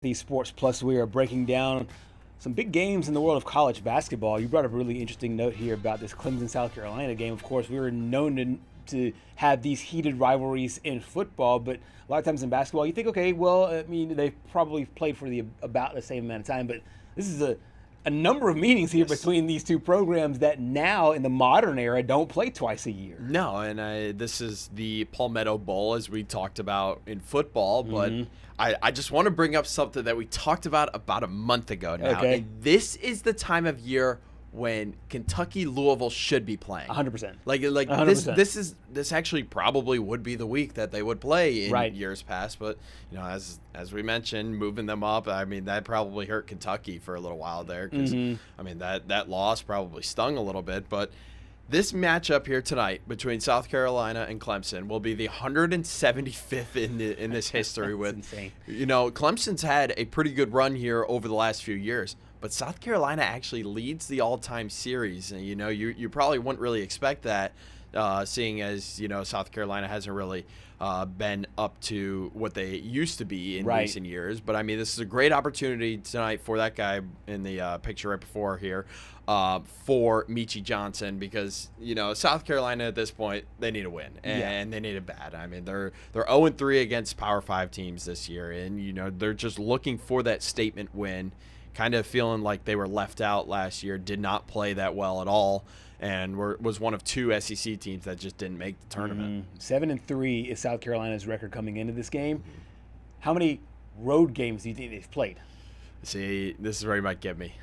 The Sports Plus, we are breaking down some big games in the world of college basketball. You brought up a really interesting note here about this Clemson South Carolina game. Of course, we were known to have these heated rivalries in football, but a lot of times in basketball, you think, okay, well, I mean, they've probably played for about the same amount of time, but this is a number of meetings here between these two programs that now in the modern era don't play twice a year. No, and this is the Palmetto Bowl, as we talked about in football, but I just want to bring up something that we talked about a month ago now. Okay. And this is the time of year when Kentucky Louisville should be playing. 100%. Like 100%. This actually probably would be the week that they would play in years past, but as we mentioned, moving them up, I mean, that probably hurt Kentucky for a little while there because I mean that loss probably stung a little bit, but this matchup here tonight between South Carolina and Clemson will be the 175th in this history. With insane. Clemson's had a pretty good run here over the last few years, but South Carolina actually leads the all-time series, and you probably wouldn't really expect that, seeing as South Carolina hasn't really been up to what they used to be in recent years. But I mean, this is a great opportunity tonight for that guy in the picture right before here, for Meechie Johnson, because South Carolina at this point, they need a win, and they need it bad. I mean, they're 0-3 against Power 5 teams this year, and they're just looking for that statement win. Kind of feeling like they were left out last year, did not play that well at all, and was one of two SEC teams that just didn't make the tournament. 7-3 is South Carolina's record coming into this game. How many road games do you think they've played? See, this is where you might get me.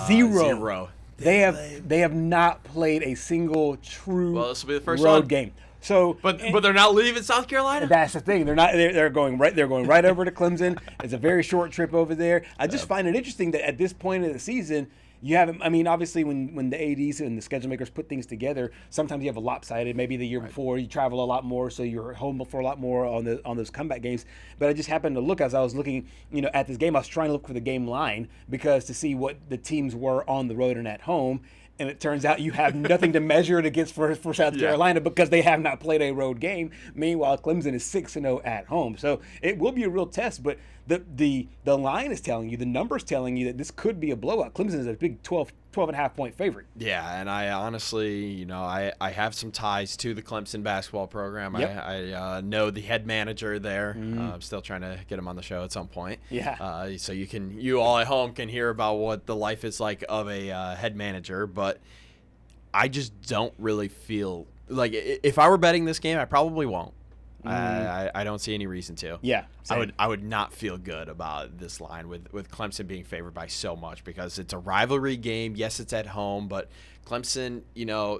Zero. They have not played a single true this will be the first road game. So, but they're not leaving South Carolina. That's the thing. They're not. They're going right. They're going right over to Clemson. It's a very short trip over there. I just find it interesting that at this point of the season, you haven't. I mean, obviously, when the ADs and the schedule makers put things together, sometimes you have a lopsided. Maybe the year before you travel a lot more, so you're home for a lot more on those comeback games. But I just happened to look as I was looking, at this game. I was trying to look for the game line because to see what the teams were on the road and at home. And it turns out you have nothing to measure it against for South Carolina because they have not played a road game. Meanwhile, Clemson is 6-0 at home. So it will be a real test. But the line is telling you, the numbers telling you that this could be a blowout. Clemson is a big 12.5 point favorite. Yeah, and I honestly, I have some ties to the Clemson basketball program. Yep. I know the head manager there. I'm still trying to get him on the show at some point. Yeah. So you all at home can hear about what the life is like of a head manager, but I just don't really feel like if I were betting this game, I probably won't. I don't see any reason to. Yeah, same. I would not feel good about this line with Clemson being favored by so much because it's a rivalry game. Yes, it's at home, but Clemson,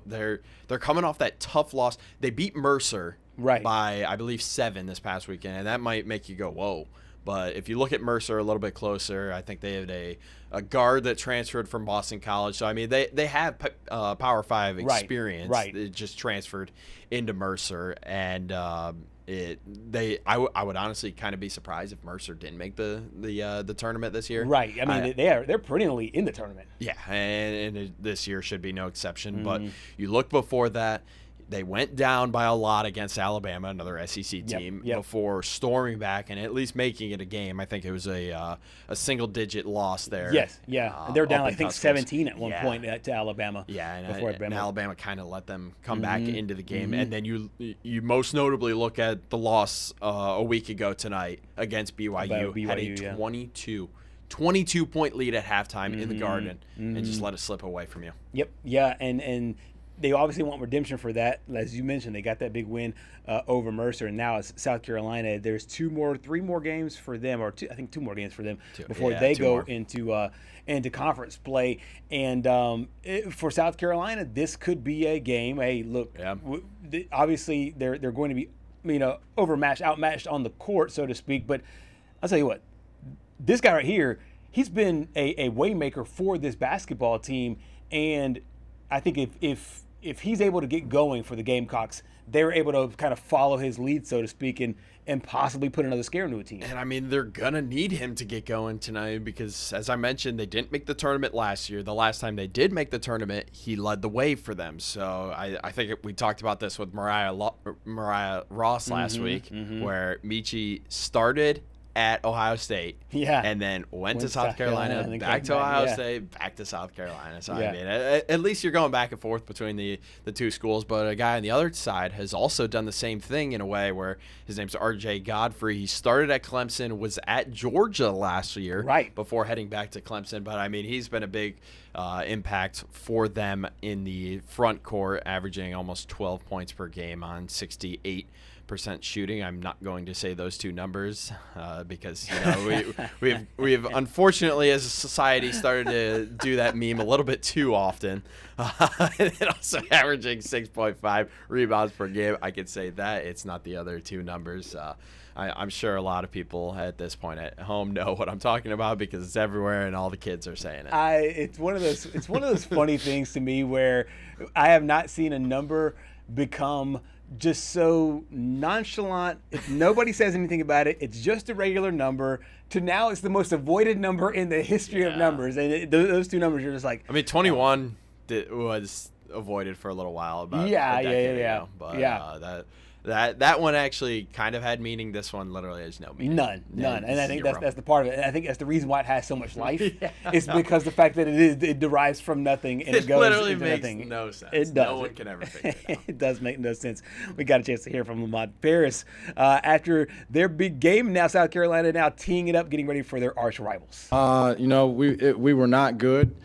they're coming off that tough loss. They beat Mercer by, I believe, 7 this past weekend, and that might make you go, whoa. But if you look at Mercer a little bit closer, I think they had a guard that transferred from Boston College. So, I mean, they have Power 5 experience. Right. It just transferred into Mercer. And I would honestly kind of be surprised if Mercer didn't make the tournament this year. Right. I mean, they're perennially in the tournament. Yeah, and this year should be no exception. But you look before that, they went down by a lot against Alabama, another SEC team, before storming back and at least making it a game. I think it was a single-digit loss there. Yes, yeah. They were down, I think, 17 at one point to Alabama. Yeah, and Alabama kind of let them come back into the game. And then you most notably look at the loss a week ago tonight against BYU. Had a 22-point lead at halftime in the Garden and just let it slip away from you. Yep, yeah, and they obviously want redemption for that. As you mentioned, they got that big win over Mercer, and now it's South Carolina. There's 3 more games for them, or I think 2 more games for them before they go into conference play. And for South Carolina, this could be a game. Hey, look, obviously they're going to be outmatched on the court, so to speak. But I'll tell you what, this guy right here, he's been a waymaker for this basketball team, and I think if he's able to get going for the Gamecocks, they were able to kind of follow his lead, so to speak, and possibly put another scare into a team. And, I mean, they're going to need him to get going tonight because, as I mentioned, they didn't make the tournament last year. The last time they did make the tournament, he led the way for them. So I think we talked about this with Mariah Ross last week, where Meechie started at Ohio State, and then went to South Carolina, and then back to Ohio State, back to South Carolina. So, I mean, at least you're going back and forth between the two schools. But a guy on the other side has also done the same thing in a way where his name's R.J. Godfrey. He started at Clemson, was at Georgia last year before heading back to Clemson. But, I mean, he's been a big impact for them in the front court, averaging almost 12 points per game on 68% shooting. I'm not going to say those two numbers because we've unfortunately as a society started to do that meme a little bit too often. And also averaging 6.5 rebounds per game. I could say that. It's not the other two numbers. I'm sure a lot of people at this point at home know what I'm talking about because it's everywhere and all the kids are saying it. It's one of those funny things to me where I have not seen a number become just so nonchalant. If nobody says anything about it, it's just a regular number. To now, it's the most avoided number in the history of numbers, and those two numbers are just like. I mean, 21 was avoided for a little while. About a decade ago, but that one actually kind of had meaning. This one literally has no meaning. None. And I think that's the part of it. And I think that's the reason why it has so much life. Is because the fact that it derives from nothing and it goes literally into makes nothing. No sense. It does. No one can ever figure it out. It does make no sense. We got a chance to hear from Lamont Paris after their big game. Now South Carolina now teeing it up, getting ready for their arch rivals. We were not good.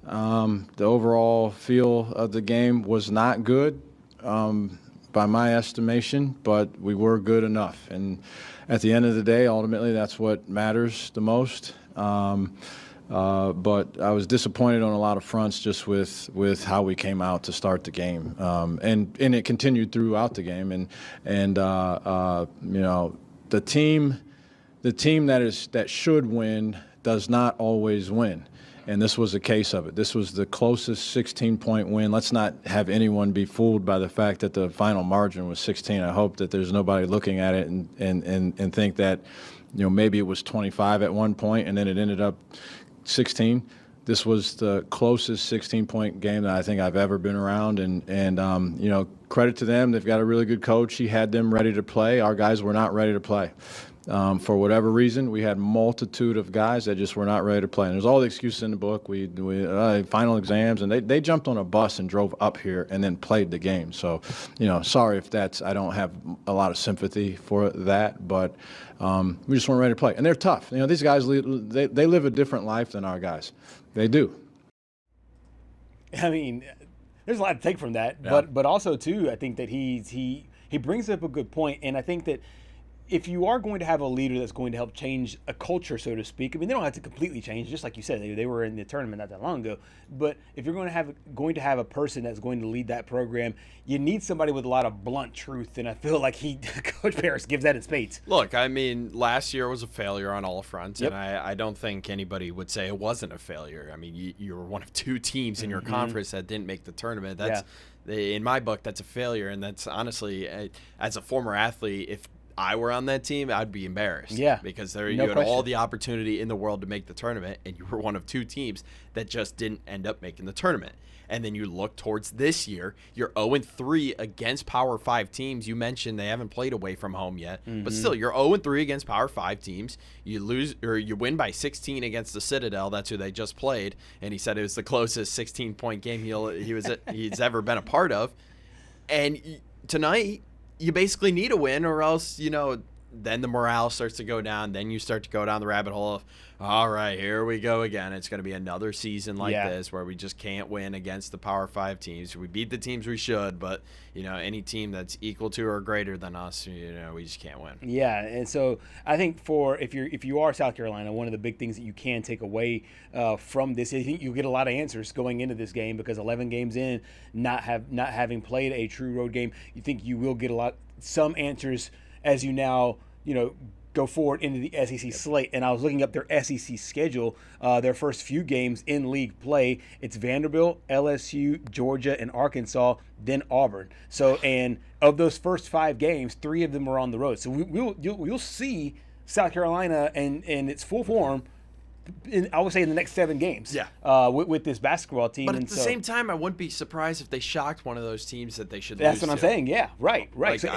The overall feel of the game was not good. By my estimation, but we were good enough. And at the end of the day, ultimately, that's what matters the most. But I was disappointed on a lot of fronts just with how we came out to start the game. And it continued throughout the game. And the team that should win does not always win. And this was a case of it. This was the closest 16-point win. Let's not have anyone be fooled by the fact that the final margin was 16. I hope that there's nobody looking at it and think that, maybe it was 25 at one point and then it ended up 16. This was the closest 16-point game that I think I've ever been around. And credit to them. They've got a really good coach. He had them ready to play. Our guys were not ready to play. For whatever reason, we had multitude of guys that just were not ready to play. And there's all the excuses in the book. We final exams, and they jumped on a bus and drove up here and then played the game. So, sorry if I don't have a lot of sympathy for that, but we just weren't ready to play. And they're tough. These guys, they live a different life than our guys. They do. I mean, there's a lot to take from that, but also too, I think that he brings up a good point, and I think that if you are going to have a leader that's going to help change a culture, so to speak, I mean, they don't have to completely change, just like you said, they were in the tournament not that long ago. But if you're going to have a person that's going to lead that program, you need somebody with a lot of blunt truth, and I feel like Coach Paris gives that in spades. Look, I mean, last year was a failure on all fronts, and I don't think anybody would say it wasn't a failure. I mean, you were one of two teams in your conference that didn't make the tournament. That's in my book, that's a failure, and that's honestly, as a former athlete, if I were on that team, I'd be embarrassed. Yeah. Because you had all the opportunity in the world to make the tournament, and you were one of two teams that just didn't end up making the tournament. And then you look towards this year, you're 0-3 against Power 5 teams. You mentioned they haven't played away from home yet, but still, you're 0-3 against Power 5 teams. You lose or you win by 16 against the Citadel. That's who they just played, and he said it was the closest 16-point game he's ever been a part of. And tonight, you basically need a win, or else, then the morale starts to go down. Then you start to go down the rabbit hole of, all right, here we go again. It's going to be another season like this where we just can't win against the Power 5 teams. We beat the teams we should, but, any team that's equal to or greater than us, we just can't win. Yeah, and so I think if you are South Carolina, one of the big things that you can take away from this, I think you'll get a lot of answers going into this game, because 11 games in, not having played a true road game, you think you will get some answers as you now, go forward into the SEC slate. And I was looking up their SEC schedule, their first few games in league play. It's Vanderbilt, LSU, Georgia, and Arkansas, then Auburn. So, and of those first 5 games, 3 of them are on the road. So you'll see South Carolina and its full form I would say in the next 7 games. Yeah. With this basketball team. But at the same time, I wouldn't be surprised if they shocked one of those teams that they should lose That's what I'm to. saying. Yeah. Right. Like, So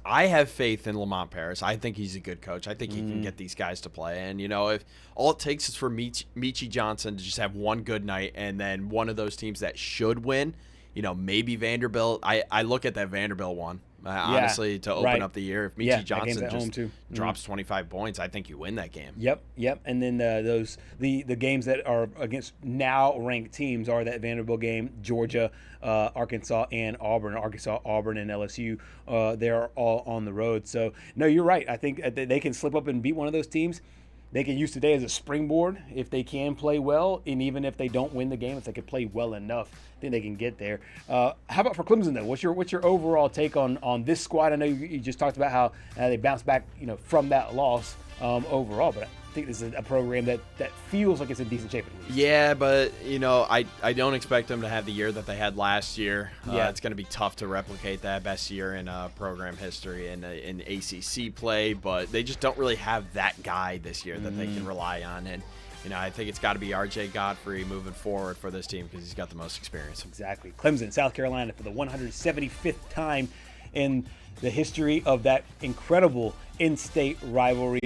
I have faith in Lamont Paris. I think he's a good coach. I think he can get these guys to play. And, if all it takes is for Michi Johnson to just have one good night, and then one of those teams that should win, maybe Vanderbilt. I look at that Vanderbilt one. Honestly, to open up the year, if Michi Johnson just drops 25 points, I think you win that game. Yep. And then the games that are against now ranked teams are that Vanderbilt game, Georgia, Arkansas, and Auburn. Arkansas, Auburn, and LSU. They're all on the road. So no, you're right. I think they can slip up and beat one of those teams. They can use today as a springboard if they can play well, and even if they don't win the game, if they can play well enough, I think they can get there. How about for Clemson though? What's your overall take on this squad? I know you just talked about how they bounced back, from that loss overall, but I think this is a program that feels like it's in decent shape at least. Yeah, but I don't expect them to have the year that they had last year. It's going to be tough to replicate that best year in program history in ACC play, but they just don't really have that guy this year that they can rely on. And I think it's got to be R.J. Godfrey moving forward for this team because he's got the most experience. Exactly. Clemson, South Carolina for the 175th time in the history of that incredible in-state rivalry.